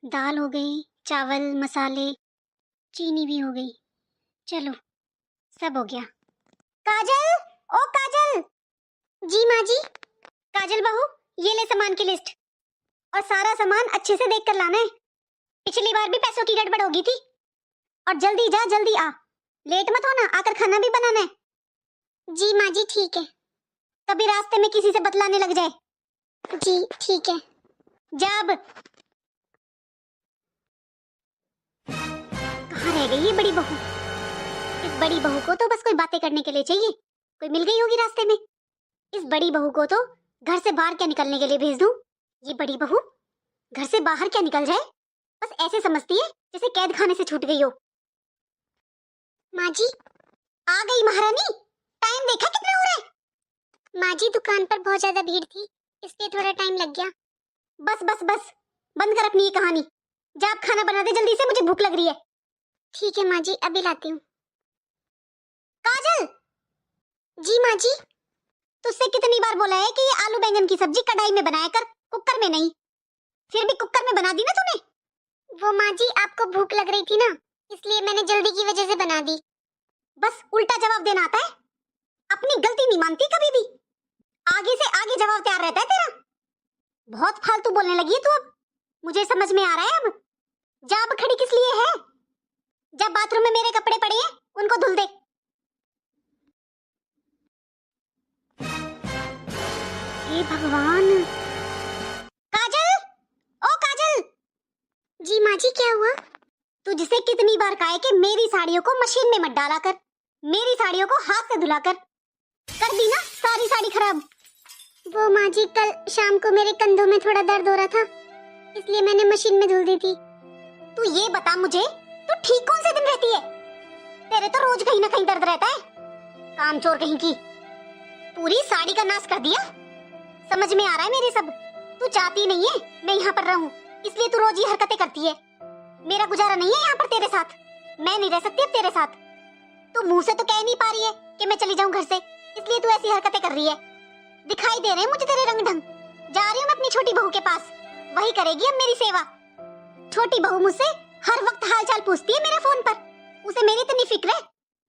दाल हो गई, चावल, मसाले, चीनी भी हो गई। चलो, सब हो गया। काजल, ओ काजल। जी माँ जी। काजल बहू, ये ले सामान की लिस्ट और सारा सामान अच्छे से देख कर लाना है। पिछली बार भी पैसों की गड़बड़ हो गई थी। और जल्दी जा, जल्दी आ, लेट मत होना, आकर खाना भी बनाना है। जी माँ जी, ठीक है। कभी रास्ते में किसी से बतलाने लग जाए। जी ठीक है। जा अब। कहाँ रह गई ये बड़ी बहू? इस बड़ी बहू को तो बस कोई बातें करने के लिए चाहिए। कोई मिल गई होगी रास्ते में। इस बड़ी बहू को तो घर से बाहर क्या निकलने के लिए भेज दूं। ये बड़ी बहू घर से बाहर क्या निकल जाए, बस ऐसे समझती है जैसे कैद खाने से छूट गई हो। माँ जी, आ गई महारानी। टाइम देखा कितना हो रहा है? माँ जी, दुकान पर बहुत ज्यादा भीड़ थी, इसलिए थोड़ा टाइम लग गया। बस बस बस, बंद कर अपनी ये कहानी। जा आप खाना बना दे जल्दी से, मुझे भूख लग रही है। ठीक है माँ जी, अभी लाती हूँ। काजल। जी माँ जी। तुझसे कितनी बार बोला है कि ये आलू बैंगन की सब्जी कढ़ाई में बनाया कर, कुकर में नहीं। फिर भी कुकर में बना दी ना तूने। वो माँ जी, आपको भूख लग रही थी ना, इसलिए मैंने जल्दी की वजह से बना दी। बस उल्टा जवाब देना आता है। अपनी गलती नहीं मानती कभी भी। आगे से आगे जवाब तैयार रहता है तेरा। बहुत फालतू बोलने लगी है तू अब। मुझे समझ में आ रहा है अब। जा, अब खड़ी किस लिए है? जब बाथरूम में मेरे कपड़े पड़े हैं, उनको धुल दे। हे भगवान। काजल, ओ काजल। जी माँ जी, क्या हुआ? तुझसे कितनी बार कहा है कि मेरी साड़ियों को मशीन में मत डाला कर, मेरी साड़ियों को हाथ से धुला कर दी ना सारी साड़ी खराब। वो माँ जी, कल शाम को मेरे कंधों में थोड़ा दर्द हो रहा था, इसलिए मैंने मशीन में धुल दी थी। तू ये बता मुझे, तू ठीक कौन से दिन रहती है? तेरे तो रोज कहीं ना कहीं दर्द रहता है। कामचोर कहीं की, पूरी साड़ी का नाश कर दिया। समझ में आ रहा है मेरे सब। तू चाहती नहीं है मैं यहाँ पर रहूं, इसलिए तू रोज ये हरकतें करती है। मेरा गुजारा नहीं है यहाँ पर तेरे साथ। मैं नहीं रह सकती अब तेरे साथ। तू मुंह से तो कह नहीं पा रही है कि मैं चली जाऊं घर से, इसलिए तू ऐसी हरकतें कर रही है। दिखाई दे रहे हैं मुझे तेरे रंग ढंग। जा रही हूँ मैं अपनी छोटी बहू के पास, वही करेगी अब मेरी सेवा। छोटी बहू मुझसे हर वक्त हाल चाल पूछती है मेरे फोन पर। उसे मेरी इतनी फिक्र है,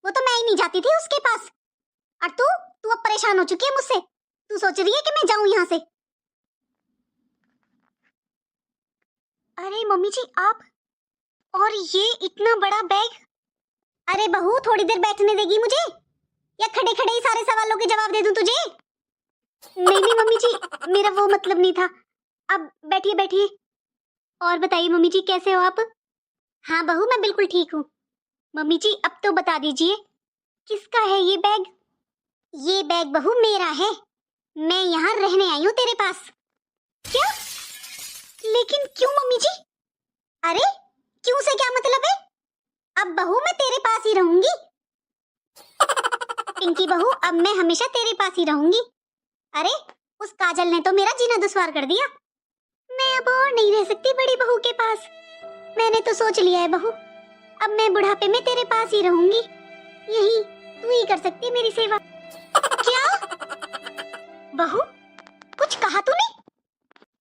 वो तो मैं ही नहीं जाती थी उसके पास। और तू अब परेशान हो चुकी है मुझसे। तू सोच रही है कि मैं जाऊं यहाँ से। अरे मम्मी जी आप, और ये इतना बड़ा बैग। अरे बहू, थोड़ी देर बैठने देगी मुझे, या खड़े खड़े ही सारे सवालों के जवाब दे दूं तुझे? नहीं नहीं मम्मी जी, मेरा वो मतलब नहीं था। अब बैठिए बैठिए। और बताइए मम्मी जी, कैसे हो आप? हाँ बहू, मैं बिल्कुल ठीक हूँ। मम्मी जी अब तो बता दीजिए, किसका है ये बैग? ये बैग बहू मेरा है। मैं यहाँ रहने आई हूँ तेरे पास। क्या? लेकिन क्यों मम्मी जी? अरे क्यों से क्या मतलब है? अब बहू मैं तेरे पास ही रहूंगी। पिंकी बहू, अब मैं हमेशा तेरे पास ही रहूंगी। अरे उस काजल ने तो मेरा जीना दुश्वार कर दिया। मैं अब और नहीं रह सकती बड़ी बहू के पास। मैंने तो सोच लिया है बहू, अब मैं बुढ़ापे में तेरे पास ही रहूंगी। यही तू ही कर सकती है मेरी सेवा। क्या? बहू, कुछ कहा तूने?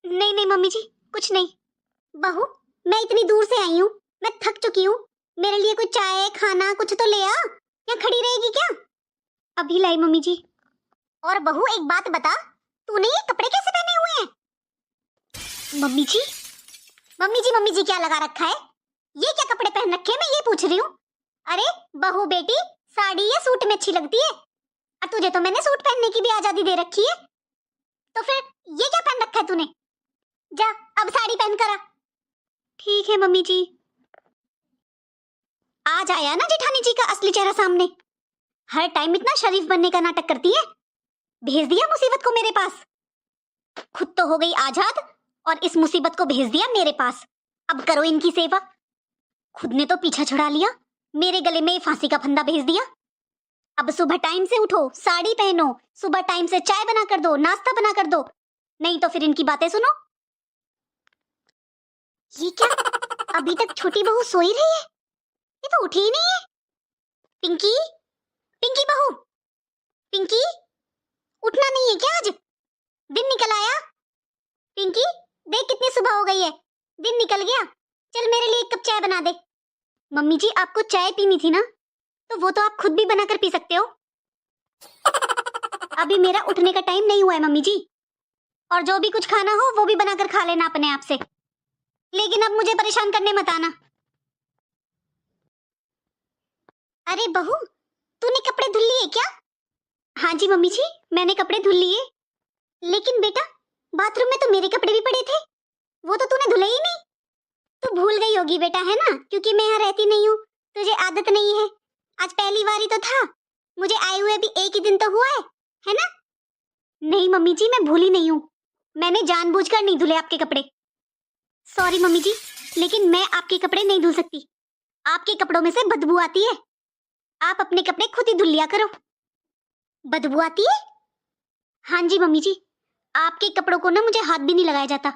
नहीं नहीं मम्मी जी, कुछ नहीं। बहू, मैं इतनी दूर से आई हूँ, मैं थक चुकी हूँ। मेरे लिए कुछ चाय खाना कुछ तो ले आ, या खड़ी रहेगी क्या? अभी लाई मम्मी जी। और बहू एक बात बता, तूने ये कपड़े कैसे पहने हुए हैं? मम्मी जी, मम्मी जी क्या लगा रखा है? ये क्या कपड़े पहन रखे हैं, मैं ये पूछ रही हूँ। अरे बहू बेटी, साड़ी या सूट में अच्छी लगती है, और तुझे तो मैंने सूट पहनने की भी आजादी दे रखी है। तो फिर ये क्या पहन रखा है तूने? जा अब साड़ी पहन कर आ। ठीक है मम्मी जी। आज आया ना जेठानी जी का असली चेहरा सामने। हर टाइम इतना शरीफ बनने का नाटक करती है। भेज दिया मुसीबत को मेरे पास। खुद तो हो गई आजाद, और इस मुसीबत को भेज दिया मेरे पास। अब करो इनकी सेवा। खुद ने तो पीछा छुड़ा लिया, मेरे गले में फांसी का फंदा भेज दिया। अब सुबह टाइम से उठो, साड़ी पहनो, सुबह टाइम से चाय बना कर दो, नाश्ता बना कर दो, नहीं तो फिर इनकी बातें सुनो। ये क्या, अभी तक छोटी बहू सोई रही है? ये तो उठी ही नहीं है। पिंकी, पिंकी बहू, पिंकी, उठना नहीं है क्या आज? दिन निकल आया। पिंकी देख कितनी सुबह हो गई है, दिन निकल गया। चल मेरे लिए 1 कप चाय बना दे। मम्मी जी आपको चाय पीनी थी ना, तो वो तो आप खुद भी बनाकर पी सकते हो। अभी मेरा उठने का टाइम नहीं हुआ है मम्मी जी, और जो भी कुछ खाना हो वो भी बनाकर खा लेना अपने आप से, लेकिन अब मुझे परेशान करने मत आना। अरे बहू, तूने कपड़े धुल लिए क्या? हाँ जी मम्मी जी, मैंने कपड़े धुल लिए। लेकिन बेटा, बाथरूम में तो मेरे कपड़े भी पड़े थे, वो तो तूने धुले ही नहीं। तू भूल गई होगी बेटा, है ना, क्योंकि मैं यहाँ रहती नहीं हूँ, तुझे आदत नहीं है। आज पहली बार ही तो था, मुझे आए हुए भी 1 ही दिन तो हुआ है ना? नहीं मम्मी जी, मैं भूली नहीं हूँ, मैंने जानबूझकर नहीं धुले आपके कपड़े। सॉरी मम्मी जी, लेकिन मैं आपके कपड़े नहीं धुल सकती, आपके कपड़ों में से बदबू आती है। आप अपने कपड़े खुद ही धुल लिया करो। बदबू आती है? हाँ जी मम्मी जी, आपके कपड़ों को ना मुझे हाथ भी नहीं लगाया जाता।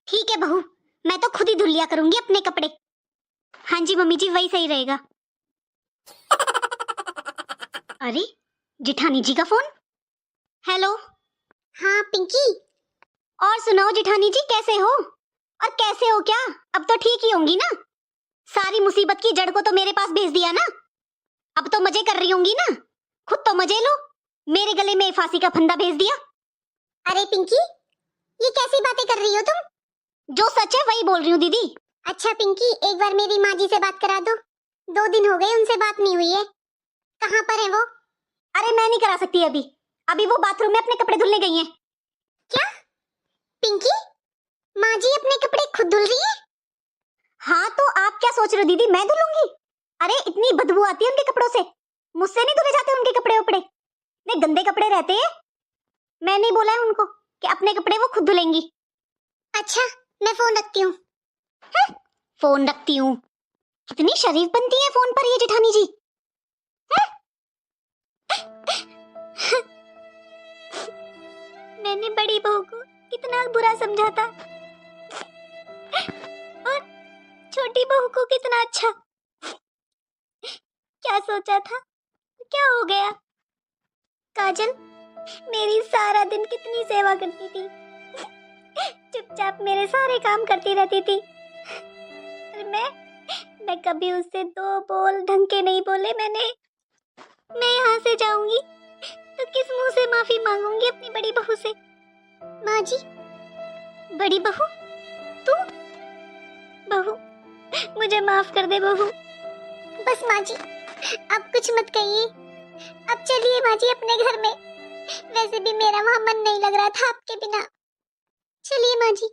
ठीक है बहू, मैं तो खुद ही धुल लिया करूंगी अपने कपड़े। हाँ जी मम्मी जी, वही सही रहेगा। अरे जेठानी जी का फोन। हेलो। हाँ पिंकी। और सुनाओ जेठानी जी, कैसे हो? और कैसे हो क्या? अब तो ठीक ही होंगी ना? सारी मुसीबत की जड़ को तो मेरे पास भेज दिया ना, अब तो मजे कर रही होंगी ना? खुद तो मजे लो, मेरे गले में फांसी का फंदा भेज दिया। अरे पिंकी, ये कैसी बातें कर रही हो तुम? जो सच है वही बोल रही हूँ दीदी। अच्छा पिंकी, एक बार मेरी माँ जी से बात करा दो, 2 दिन हो गए उनसे बात नहीं हुई है। कहाँ पर है वो? अरे मैं नहीं करा सकती अभी, अभी वो बाथरूम में अपने कपड़े धुलने गई हैं। क्या पिंकी, माँ जी अपने कपड़े खुद धुल रही है? हाँ तो आप क्या सोच रहे हो दीदी, मैं धुलूंगी? अरे इतनी बदबू आती है उनके कपड़ों से, मुझसे नहीं धुले जाते उनके कपड़े उपड़े, इतने गंदे कपड़े रहते हैं। मैं नहीं बोला है उनको कि अपने कपड़े वो खुद धुलेंगी। अच्छा मैं फोन रखती हूँ। फोन रखती हूँ, कितनी शरीफ बनती है फोन पर ये जेठानी जी। मैंने बड़ी बहू को कितना बुरा समझा था, और छोटी बहू को कितना अच्छा। क्या सोचा था, क्या हो गया? काजल मेरी सारा दिन कितनी सेवा करती थी, चुपचाप मेरे सारे काम करती रहती थी, और मैं कभी उससे 2 बोल ढंग के नहीं बोले मैंने। मैं यहाँ से जाऊंगी तो किस मुंह से माफी मांगूंगी अपनी बड़ी बहू से? माँ जी। बड़ी बहू, तू? बहू मुझे माफ कर दे बहू। बस माँ जी, अब कुछ मत कहिए, अब चलिए माँ जी अपने घर में, वैसे भी मेरा वहाँ मन नहीं लग रहा था आपके बिना। चलिए माँ जी।